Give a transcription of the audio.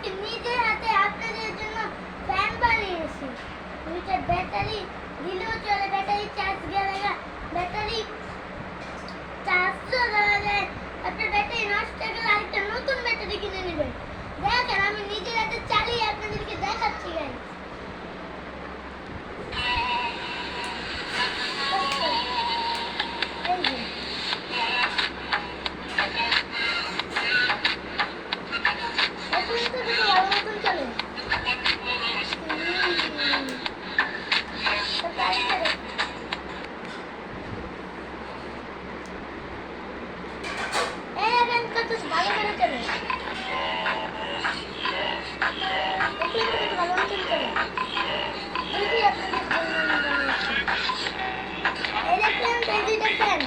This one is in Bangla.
আজকে নিজের হাতে আপনাদের জন্য ফ্যান বানিয়েছি। দুইটা ব্যাটারি দিলেও চলে, ব্যাটারি চার্জ গেলে ব্যাটারি চার্জ তো দেওয়া যায়। আপনার ব্যাটারি নষ্ট হয়ে গেলে আরেকটা নতুন ব্যাটারি কিনে নেবেন। দেখেন আমি নিজের হাতে চালিয়ে আপনাদেরকে দেখাচ্ছি গাইস। এই দেখলেন এই দুইটা ফ্যান।